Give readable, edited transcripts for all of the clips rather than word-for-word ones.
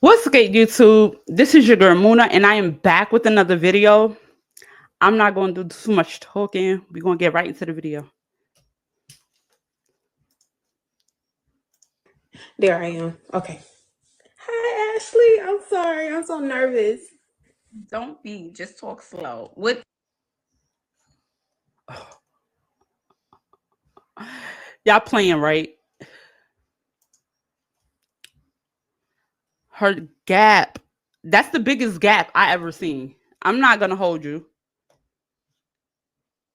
What's good, YouTube? This is your girl Muna, and I am back with another video. I'm not going to do too much talking. We're going to get right into the video. There I am. Okay. Hi, Ashley. I'm sorry. I'm so nervous. Don't be. Just talk slow. What? Y'all playing, right? Her gap. That's the biggest gap I ever seen. I'm not going to hold you.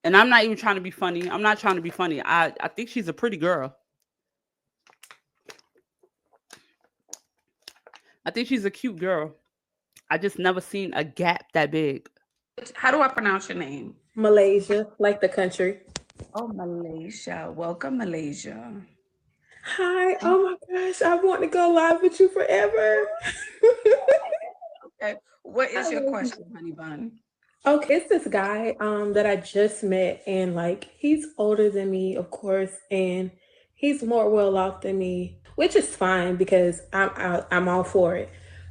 And I'm not even trying to be funny. I'm not trying to be funny. I think she's a pretty girl. I think she's a cute girl. I just never seen a gap that big. How do I pronounce your name? Malaysia, like the country. Oh, Malaysia. Welcome, Malaysia. Hi. Oh my gosh. I want to go live with you forever. Okay. What is your question, honey bun? Okay, it's this guy that I just met, and like he's older than me, of course, and he's more well off than me, which is fine because I'm all for it.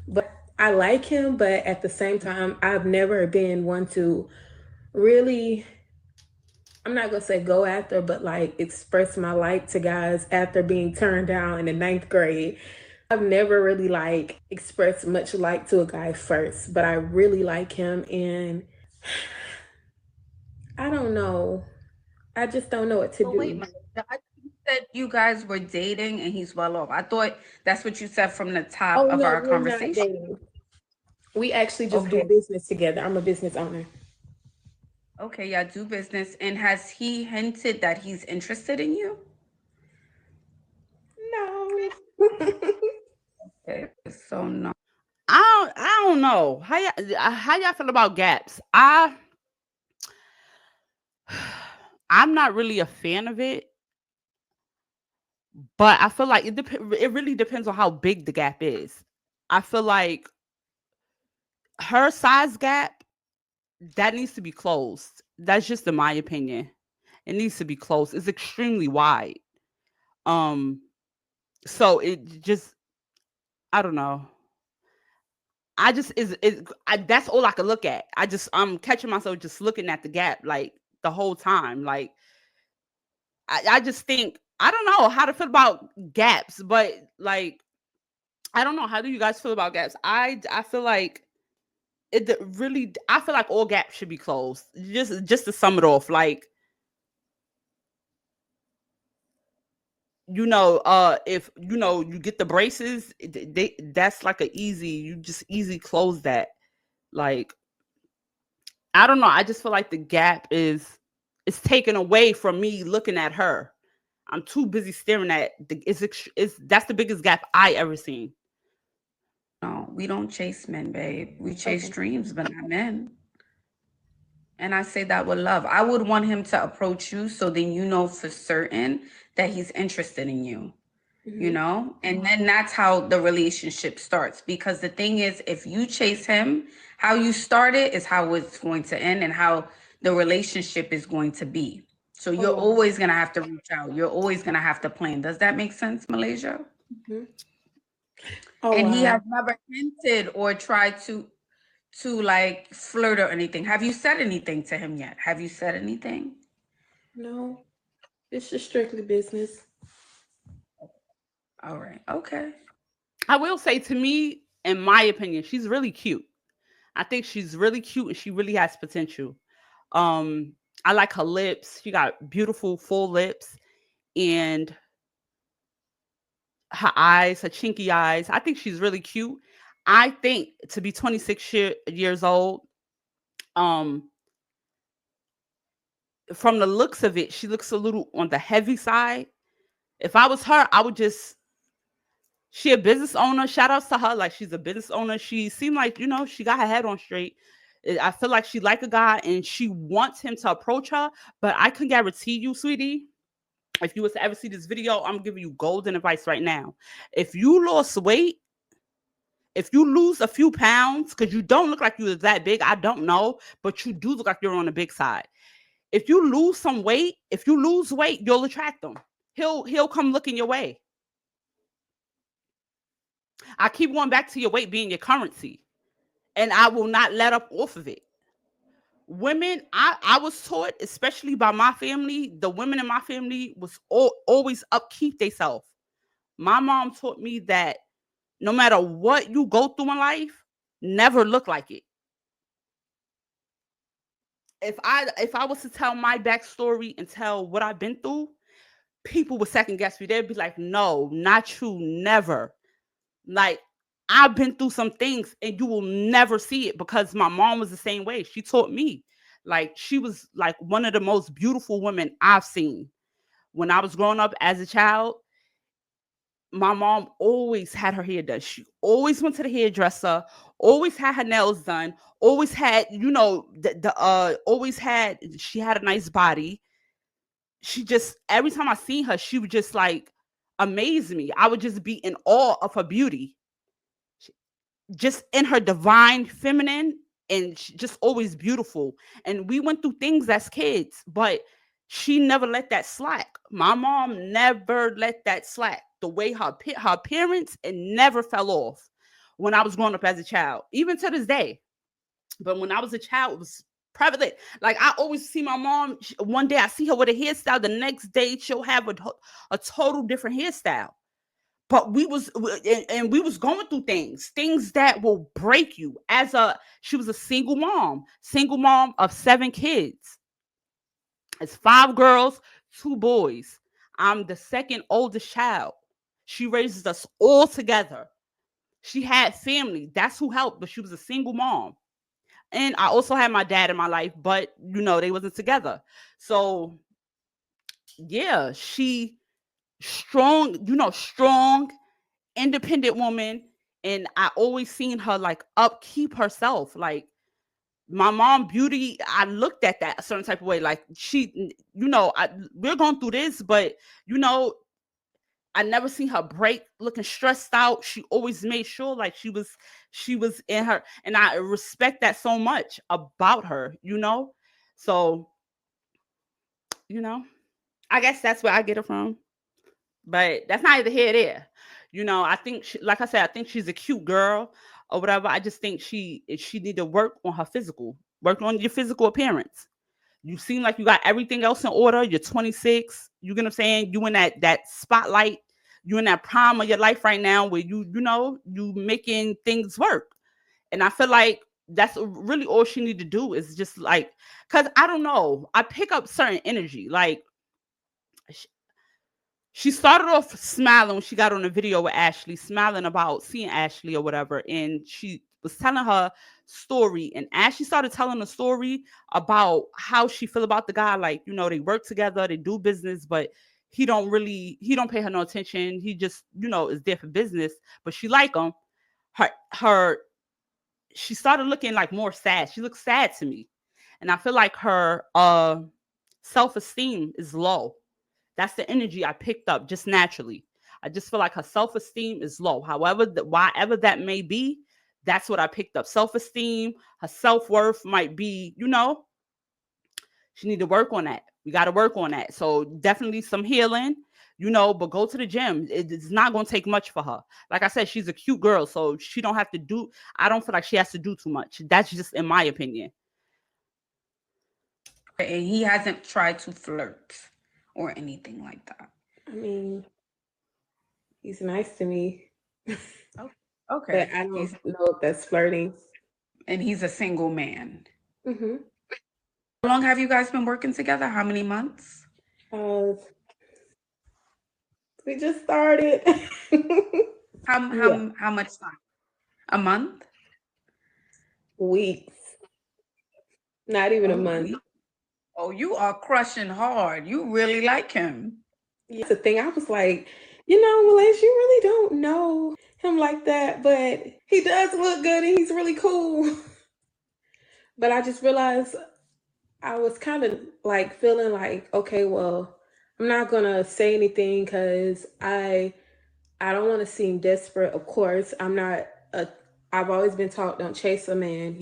But I like him, but at the same time, I've never been one to really, I'm not gonna say go after, but like express my like to guys after being turned down in the ninth grade. I've never really like expressed much like to a guy first, but I really like him, and I don't know. I just don't know what to Oh, do. wait, Malaysia. I thought you said you guys were dating and he's well off. I thought that's what you said from the top Oh of no, our we're not conversation. dating. We actually just do Okay. business together. I'm a business owner. Okay. Yeah. Do business. And has he hinted that he's interested in you? No. Okay. So, no. I don't know. How y'all feel about gaps? I'm not really a fan of it, but I feel like it really depends on how big the gap is. I feel like her size gap that needs to be closed. That's just in my opinion. It needs to be closed. It's extremely wide. Um, so it just I don't know. I just that's all I could look at. I'm catching myself just looking at the gap like the whole time. Like I just think I don't know how to feel about gaps, but like I don't know. How do you guys feel about gaps? I feel like really I feel like all gaps should be closed. Just to sum it off, like if you get the braces, that's like a easy you just easy close that. Like I don't know. I just feel like the gap is taken away from me looking at her. I'm too busy staring at it's that's the biggest gap I ever seen. No, we don't chase men, babe. We chase Okay. dreams, but not men. And I say that with love. I would want him to approach you so then you know for certain that he's interested in you, you Hmm. know? And then that's how the relationship starts. Because the thing is, if you chase him, how you start it is how it's going to end and how the relationship is going to be. So Oh you're wow. always going to have to reach out. You're always going to have to plan. Does that make sense, Malaysia? Hmm. Oh And he wow. has never hinted or tried to like flirt or anything. Have you said anything to him yet? Have you said anything? No, it's just strictly business. All right. Okay. I will say to me, in my opinion, she's really cute. I think she's really cute and she really has potential. Um, I like her lips. She got beautiful full lips and her eyes, her chinky eyes. I think she's really cute. I think to be 26 years old, um, from the looks of it, she looks a little on the heavy side. If I was her, I would just she a business owner. Shout outs to her. Like she's a business owner. She seemed like, she got her head on straight. I feel like she like a guy and she wants him to approach her. But I can guarantee you, sweetie, if you was to ever see this video, I'm giving you golden advice right now. If you lost weight, if you lose a few pounds, because you don't look like you was that big, I don't know, but you do look like you're on the big side. If you lose some weight, if you lose weight, you'll attract him. He'll come looking your way. I keep going back to your weight being your currency, and I will not let up off of it. Women, I was taught, especially by my family, the women in my family was always upkeep themselves. My mom taught me that no matter what you go through in life, never look like it. If I was to tell my backstory and tell what I've been through, people would second guess me. They'd be like, no, not you, never. Like, I've been through some things and you will never see it, because my mom was the same way. She taught me. Like, she was like one of the most beautiful women I've seen. When I was growing up as a child, my mom always had her hair done. She always went to the hairdresser, always had her nails done, always had, always had, she had a nice body. She just, every time I seen her, she would just like amaze me. I would just be in awe of her beauty, just in her divine feminine, and just always beautiful. And we went through things as kids, but she never let that slack. My mom never let that slack. The way her appearance, it never fell off when I was growing up as a child, even to this day. But when I was a child, it was privately. Like, I always see my mom. One day I see her with a hairstyle. The next day she'll have a total different hairstyle. But we was going through things that will break you. She was a single mom of 7 kids. It's 5 girls, 2 boys. I'm the second oldest child. She raises us all together. She had family. That's who helped, but she was a single mom. And I also had my dad in my life, but they wasn't together. So yeah, she strong, strong, independent woman. And I always seen her like upkeep herself. Like, my mom beauty, I looked at that a certain type of way. Like, she, we're going through this, but I never seen her break looking stressed out. She always made sure like she was in her, and I respect that so much about her, So, I guess that's where I get it from. But that's neither here nor there. I think like I said, I think she's a cute girl or whatever. I just think she need to work on work on your physical appearance. You seem like you got everything else in order. You're 26. You get what I'm saying? You in that spotlight. You in that prime of your life right now where you making things work. And I feel like that's really all she need to do is just like, because I don't know. I pick up certain energy. Like, she started off smiling when she got on a video with Ashley, smiling about seeing Ashley or whatever. And she was telling her story. And as she started telling the story about how she feel about the guy, like, they work together, they do business, but he don't pay her no attention. He just, is there for business, but she like him. She started looking like more sad. She looks sad to me. And I feel like her self-esteem is low. That's the energy I picked up just naturally. I just feel like her self-esteem is low. However, whatever that may be, that's what I picked up. Self-esteem, her self-worth might be, she need to work on that. We got to work on that. So definitely some healing, but go to the gym. It's not going to take much for her. Like I said, she's a cute girl, so she don't have to do, I don't feel like she has to do too much. That's just in my opinion. And he hasn't tried to flirt or anything like that. I mean, he's nice to me. Okay. But I don't know if that's flirting. And he's a single man. Mm-hmm. How long have you guys been working together? How many months? We just started. How much time? A month? Weeks. Not even a month. Oh, you are crushing hard. You really like him. That's the thing. I was like, Malays, you really don't know him like that, but he does look good and he's really cool. But I just realized I was kind of like feeling like, okay, well, I'm not gonna say anything because I don't want to seem desperate. Of course, I've always been taught don't chase a man,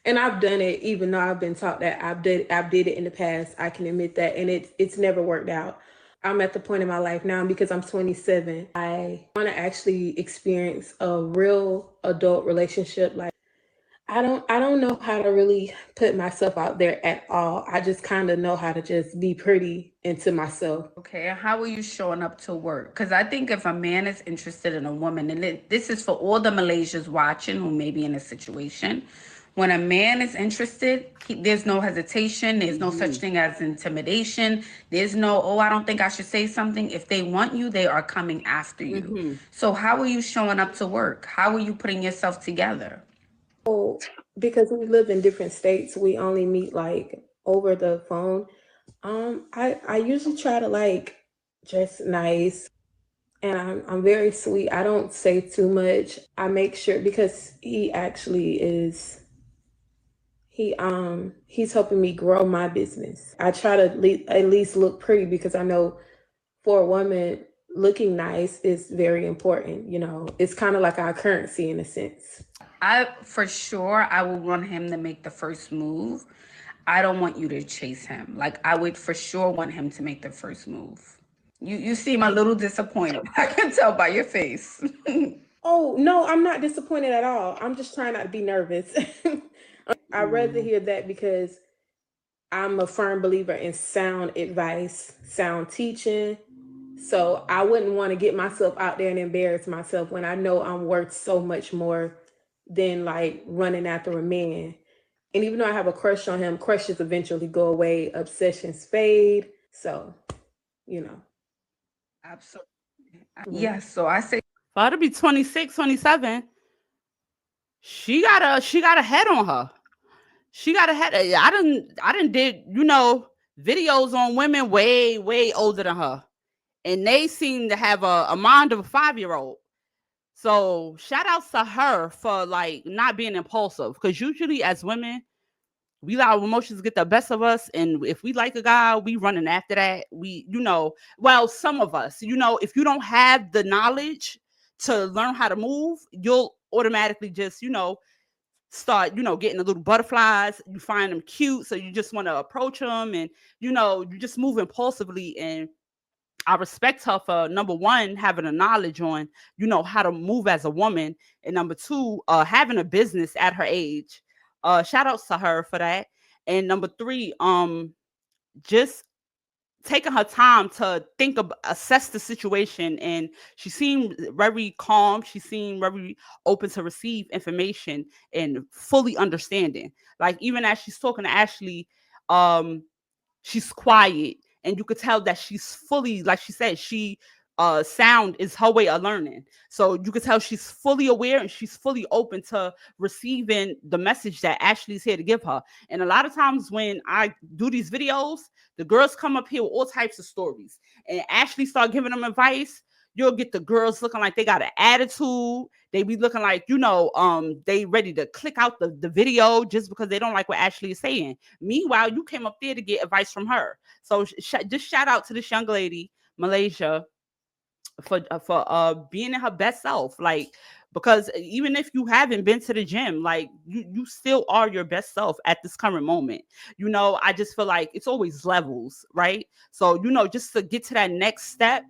and I've done it, even though I've been taught that I've did it in the past. I can admit that, and it's never worked out. I'm at the point in my life now because I'm 27. I want to actually experience a real adult relationship. Like I don't know how to really put myself out there at all. I just kind of know how to just be pretty into myself. Okay, and how are you showing up to work? Because I think if a man is interested in a woman, and this is for all the Malaysians watching who may be in a situation, when a man is interested, there's no hesitation. There's no such thing as intimidation. There's no, oh, I don't think I should say something. If they want you, they are coming after you. So how are you showing up to work? How are you putting yourself together? Oh, because we live in different states, we only meet like over the phone. I usually try to like dress nice, and I'm very sweet. I don't say too much. I make sure because he actually is he's helping me grow my business. I try to at least look pretty because I know for a woman looking nice is very important. You know, it's kind of like our currency in a sense. For sure, I would want him to make the first move. I don't want you to chase him. Like, I would for sure want him to make the first move. You seem a little disappointed. I can tell by your face. Oh, no, I'm not disappointed at all. I'm just trying not to be nervous. I'd rather hear that because I'm a firm believer in sound advice, sound teaching. So I wouldn't want to get myself out there and embarrass myself when I know I'm worth so much more than like running after a man. And even though I have a crush on him, crushes eventually go away, obsessions fade. So, you know. Absolutely. Yes. So I say For her to be 26, 27, she got a head on her. She got a head. I didn't did, videos on women way, way older than her. And they seem to have a mind of a 5-year-old. So shout outs to her for like not being impulsive. Because usually as women, we let our emotions get the best of us. And if we like a guy, we running after that. Some of us, if you don't have the knowledge to learn how to move, you'll automatically just, start, getting the little butterflies. You find them cute. So you just want to approach them and, you just move impulsively. And I respect her for number one, having a knowledge on, how to move as a woman. And number two, having a business at her age. Shout outs to her for that. And number three, just taking her time to assess the situation. And she seemed very calm. She seemed very open to receive information and fully understanding. Like even as she's talking to Ashley, she's quiet, and you could tell that she's fully, like she said, sound is her way of learning. So you could tell she's fully aware and she's fully open to receiving the message that Ashley's here to give her. And a lot of times when I do these videos, the girls come up here with all types of stories, and Ashley start giving them advice. You'll get the girls looking like they got an attitude. They be looking like, they ready to click out the video just because they don't like what Ashley is saying. Meanwhile, you came up there to get advice from her. So just shout out to this young lady, Malaysia, for being in her best self. Like, because even if you haven't been to the gym, like you still are your best self at this current moment. I just feel like it's always levels, right? So, just to get to that next step,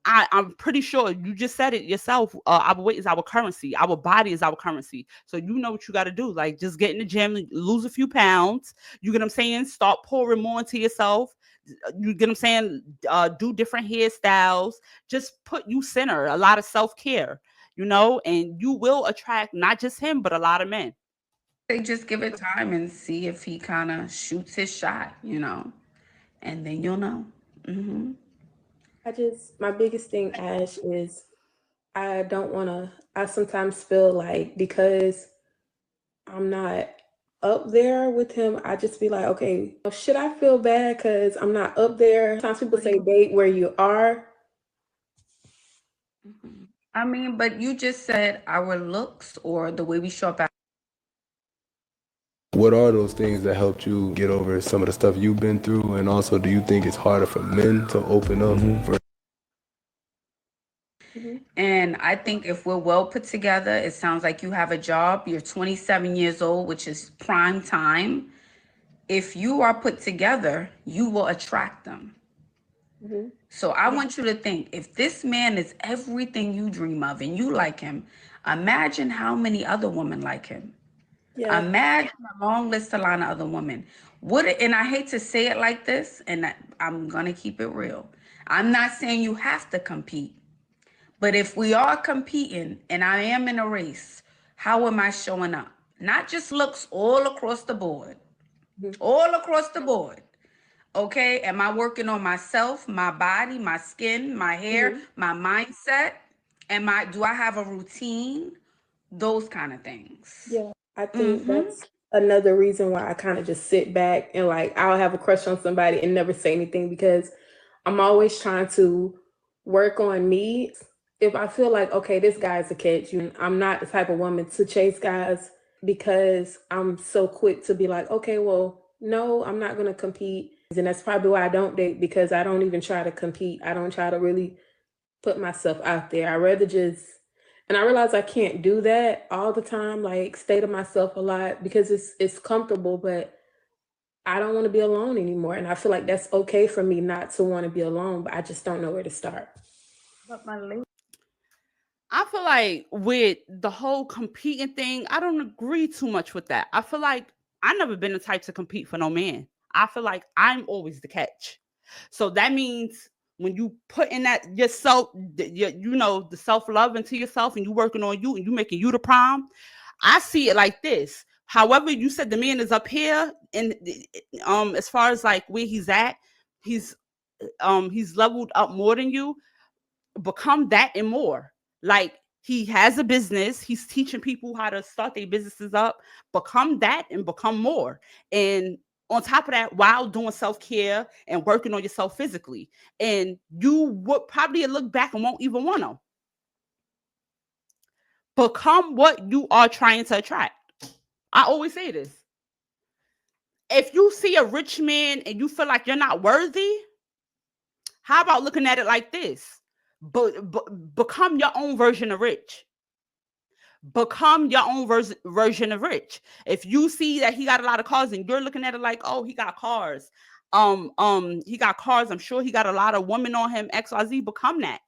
I'm pretty sure you just said it yourself. Our weight is our currency. Our body is our currency. So you know what you got to do. Like, just get in the gym, lose a few pounds. You get what I'm saying? Start pouring more into yourself. You get what I'm saying? Do different hairstyles. Just put you center. A lot of self-care, and you will attract not just him, but a lot of men. they just give it time and see if he kind of shoots his shot, and then you'll know. My biggest thing, Ash, is I sometimes feel like because I'm not up there with him, I just be like, okay, should I feel bad because I'm not up there? Sometimes people say date where you are. I mean, but you just said our looks or the way we show up. What are those things that helped you get over some of the stuff you've been through? And also, do you think it's harder for men to open up? And I think if we're well put together, it sounds like you have a job. You're 27 years old, which is prime time. If you are put together, you will attract them. Mhm. So I want you to think, if this man is everything you dream of and you like him, imagine how many other women like him. Yeah. Imagine a long list of line of other women. And I hate to say it like this, and I'm gonna keep it real. I'm not saying you have to compete, but if we are competing and I am in a race, how am I showing up? Not just looks, all across the board. Mhm. All across the board. Okay? Am I working on myself, my body, my skin, my hair, Mhm. my mindset? Do I have a routine? Those kind of things. Yeah. I think Mm-hmm. that's another reason why I kind of just sit back and like I'll have a crush on somebody and never say anything because I'm always trying to work on me. If I feel like, okay, this guy's a catch, I'm not the type of woman to chase guys because I'm so quick to be like, okay, well, no, I'm not going to compete. And that's probably why I don't date because I don't even try to compete. I don't try to really put myself out there. I rather just, and I realize I can't do that all the time, like stay to myself a lot because it's comfortable, but I don't want to be alone anymore. And I feel like that's okay for me not to want to be alone, but I just don't know where to start. But my lady. I feel like with the whole competing thing, I don't agree too much with that. I feel like I never been the type to compete for no man. I feel like I'm always the catch. So that means when you put in that yourself, the self love into yourself, and you working on you, and you making you the prime. I see it like this. However, you said the man is up here, and as far as like where he's at, he's he's leveled up more than you. Become that and more. Like he has a business, he's teaching people how to start their businesses up. Become that and become more. And on top of that, while doing self-care and working on yourself physically, and you would probably look back and won't even want to become what you are trying to attract. I always say this. If you see a rich man and you feel like you're not worthy, how about looking at it like this? Become your own version of rich. Become your own version of rich. If you see that he got a lot of cars and you're looking at it like, oh, he got cars, he got cars, I'm sure he got a lot of women on him, XYZ, become that.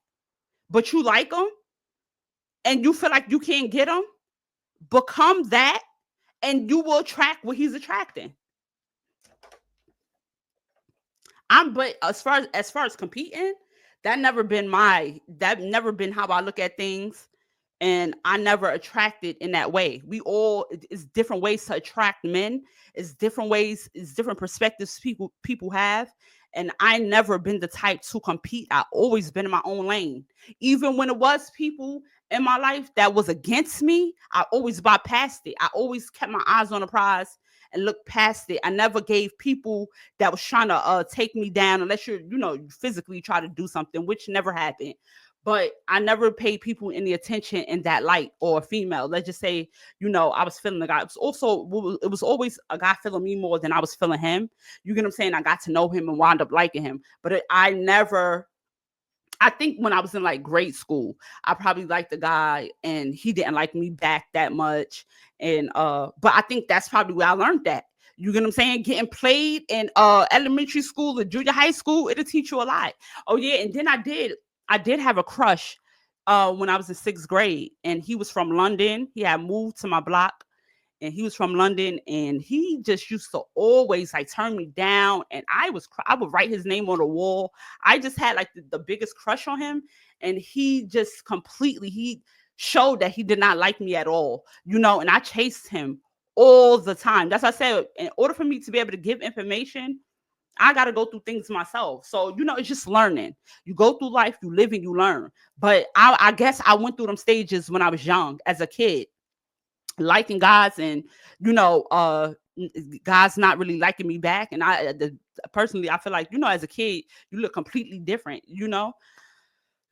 But you like him and you feel like you can't get him, become that, and you will attract what he's attracting. But as far as competing, that never been how I look at things. And I never attracted in that way. It's different ways to attract men. It's different ways, it's different perspectives people have. And I never been the type to compete. I always been in my own lane. Even when it was people in my life that was against me, I always bypassed it. I always kept my eyes on the prize and looked past it. I never gave people that was trying to take me down, unless you physically try to do something, which never happened. But I never paid people any attention in that light, or a female. Let's just say, I was feeling the guy. It was always a guy feeling me more than I was feeling him. You get what I'm saying? I got to know him and wound up liking him. But I think when I was in like grade school, I probably liked the guy and he didn't like me back that much. And but I think that's probably where I learned that. You get what I'm saying? Getting played in elementary school or junior high school, it'll teach you a lot. Oh yeah, and then I did have a crush when I was in 6th grade, and he was from London. He had moved to my block, and he was from London, and he just used to always like turn me down, and I would write his name on the wall. I just had like the biggest crush on him, and he just completely he showed that he did not like me at all, and I chased him all the time. That's what I said. In order for me to be able to give information, I got to go through things myself. So, it's just learning. You go through life, you live and you learn. But I guess I went through them stages when I was young as a kid, liking guys, and guys not really liking me back. And personally, I feel like, as a kid, you look completely different,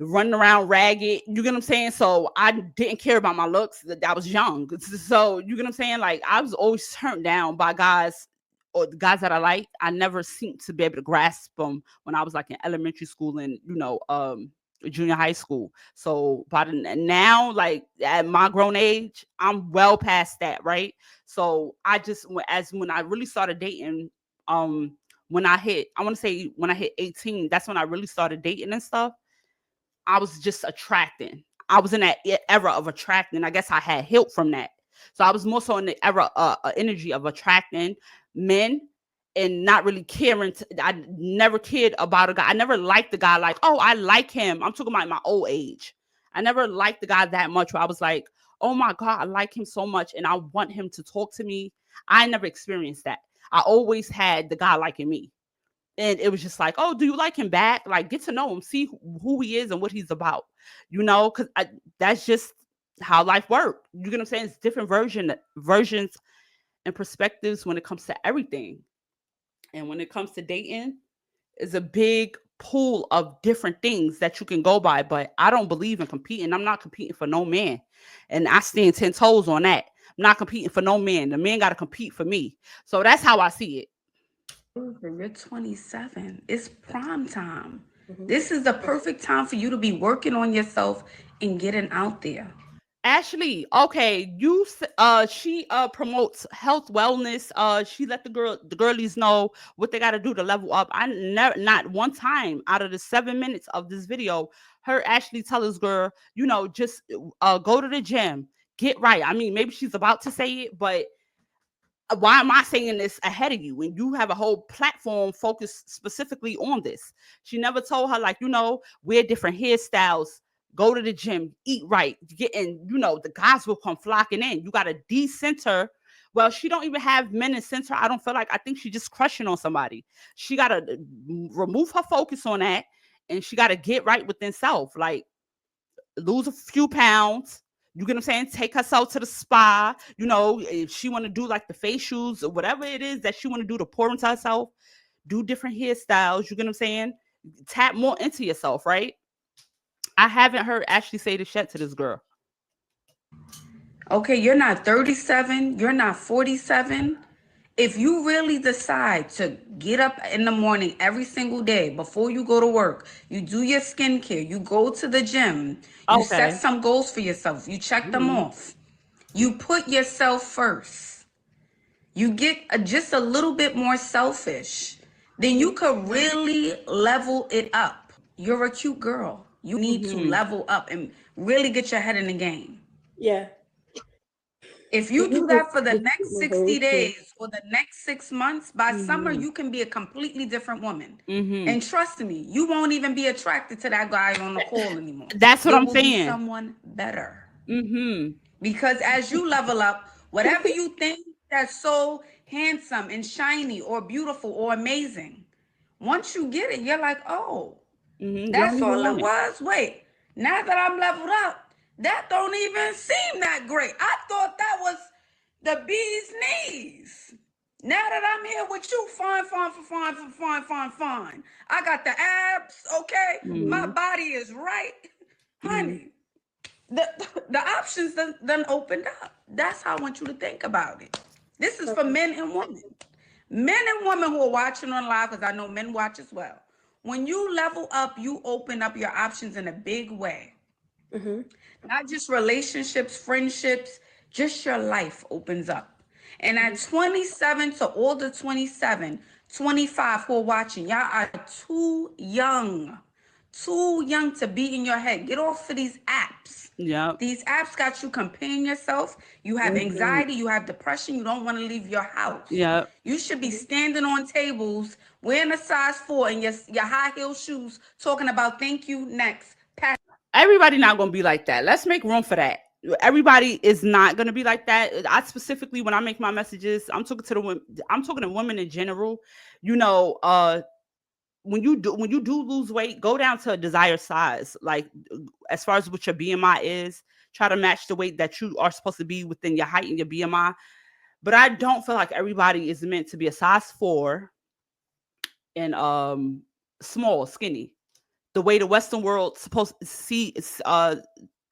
running around ragged. You get what I'm saying? So I didn't care about my looks. That I was young. So you get what I'm saying? Like, I was always turned down by guys, or the guys that I like. I never seemed to be able to grasp them when I was like in elementary school and junior high school. So now, like at my grown age, I'm well past that, right? So I just when I really started dating, when I hit 18, that's when I really started dating and stuff. I was just attracting. I was in that era of attracting. I guess I had healed from that. So I was more so in the era energy of attracting men and not really caring. I never cared about a guy. I never liked the guy like, oh, I like him. I'm talking about my old age. I never liked the guy that much where I was like, oh my God, I like him so much and I want him to talk to me. I never experienced that. I always had the guy liking me. And it was just like, oh, do you like him back? Like, get to know him, see who he is and what he's about, because that's just how life works. You get what I'm saying? It's different versions and perspectives when it comes to everything. And when it comes to dating, it's a big pool of different things that you can go by. But I don't believe in competing. I'm not competing for no man. And I stand 10 toes on that. I'm not competing for no man. The man got to compete for me. So that's how I see it. You're 27. It's prime time. This is the perfect time for you to be working on yourself and getting out there. Ashley, okay, she promotes health wellness. She let the girlies know what they got to do to level up. I never, not one time out of the 7 minutes of this video, her Ashley tell this girl, just go to the gym, get right. I mean, maybe she's about to say it, but why am I saying this ahead of you when you have a whole platform focused specifically on this? She never told her, like, wear different hairstyles, go to the gym, eat right, the guys will come flocking in. You got to decenter. Well, she don't even have men in center. I think she just crushing on somebody. She got to remove her focus on that. And she got to get right within self, like lose a few pounds. You get what I'm saying? Take herself to the spa. If she want to do like the facials or whatever it is that she want to do to pour into herself, do different hairstyles. You get what I'm saying? Tap more into yourself, right? I haven't heard Ashley say the shit to this girl. Okay, you're not 37. You're not 47. If you really decide to get up in the morning every single day before you go to work, you do your skincare, you go to the gym, you set some goals for yourself, you check them off, you put yourself first, you get just a little bit more selfish, then you could really level it up. You're a cute girl. You need to level up and really get your head in the game. Yeah. If you do that for the next 60 days or the next 6 months, by summer, you can be a completely different woman. And trust me, you won't even be attracted to that guy on the call anymore. That's what I'm saying. Someone better. Because as you level up, whatever you think that's so handsome and shiny or beautiful or amazing, once you get it, you're like, oh, that's all it was. Wait, now that I'm leveled up, that don't even seem that great. I thought that was the bee's knees. Now that I'm here with you, fine. I got the abs, okay? My body is right. Honey, the options done opened up. That's how I want you to think about it. This is for men and women. Men and women who are watching on live, because I know men watch as well. When you level up, you open up your options in a big way. Not just relationships, friendships, just your life opens up. And at 27 to all the 27, 25 who are watching, y'all are too young to be in your head. Get off of these apps. Yeah. These apps got you comparing yourself. You have anxiety, you have depression, you don't want to leave your house. Yeah. You should be standing on tables, wearing a size 4 and your high heel shoes, talking about thank you, next. Everybody not going to be like that. Let's make room for that. Everybody is not going to be like that. I specifically, when I make my messages, I'm talking to women in general. When you do lose weight, go down to a desired size. Like as far as what your BMI is, try to match the weight that you are supposed to be within your height and your BMI. But I don't feel like everybody is meant to be a size 4 and small, skinny. The way the Western world supposed to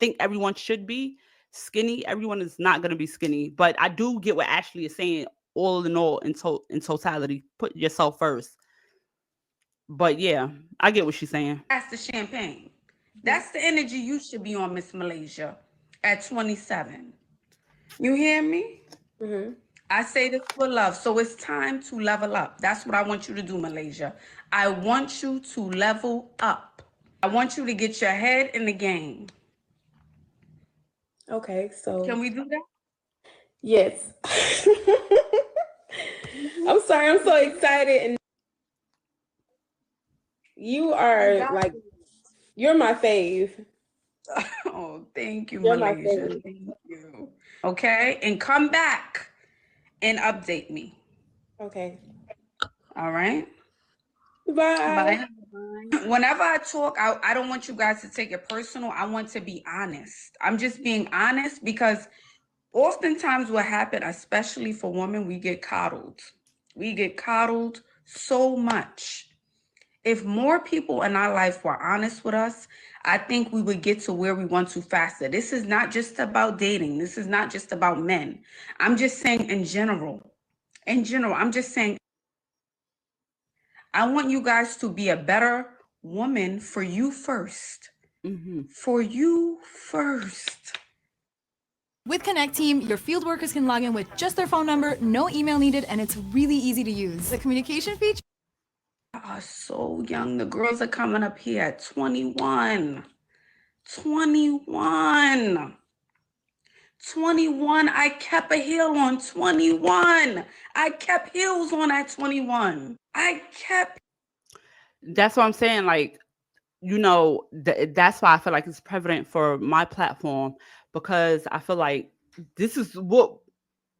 think everyone should be skinny. Everyone is not going to be skinny. But I do get what Ashley is saying. All in all, in totality, put yourself first. But yeah, I get what she's saying. That's the champagne. That's the energy you should be on, Miss Malaysia, at 27. You hear me? I say this for love. So it's time to level up. That's what I want you to do, Malaysia. I want you to level up. I want you to get your head in the game. Okay, so Can we do that? yes. I'm sorry, I'm so excited, and you are like, you're my fave. Oh, thank you, You're my Malaysia. fave. Thank you. Okay, and come back and update me. Okay. All right. Bye. Whenever I talk, I don't want you guys to take it personal. I want to be honest. I'm just being honest because oftentimes what happens, especially for women, we get coddled. We get coddled so much. If more people in our life were honest with us, I think we would get to where we want to faster. This is not just about dating. This is not just about men. I'm just saying in general. In general, I'm just saying I want you guys to be a better woman for you first. For you first. With Connect Team, your field workers can log in with just their phone number, no email needed, and it's really easy to use. The communication feature Are so young. The girls are coming up here at 21. 21. 21. I kept a heel on 21. I kept heels on at 21. That's what I'm saying. Like, you know, that's why I feel like it's prevalent for my platform, because I feel like this is what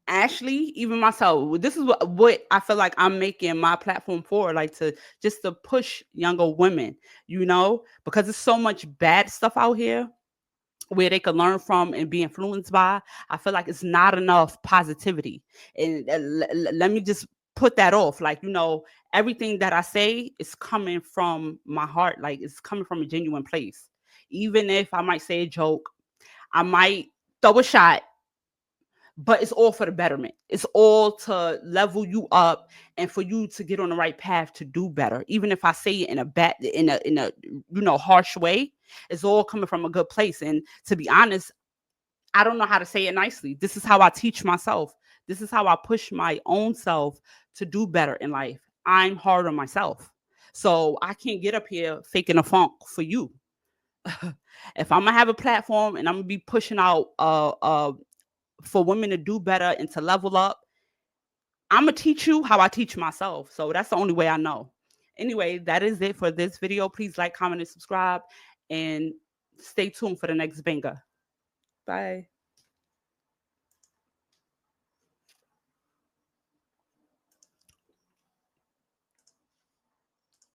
Ashley, even myself, this is what I feel like I'm making my platform for, like to just to push younger women, you know, because there's so much bad stuff out here where they can learn from and be influenced by. I feel like it's not enough positivity. And let me just put that off. Like, you know, everything that I say is coming from my heart. Like, it's coming from a genuine place. Even if I might say a joke, I might throw a shot, but it's all for the betterment. It's all to level you up and for you to get on the right path to do better. Even if I say it in a harsh way, it's all coming from a good place. And to be honest, I don't know how to say it nicely. This is how I teach myself. This is how I push my own self to do better in life. I'm hard on myself. So I can't get up here faking a funk for you. If I'm gonna have a platform and I'm gonna be pushing out for women to do better and to level up, I'm gonna teach you how I teach myself. So that's the only way I know. Anyway, that is it for this video. Please like, comment, and subscribe, and stay tuned for the next banger. Bye.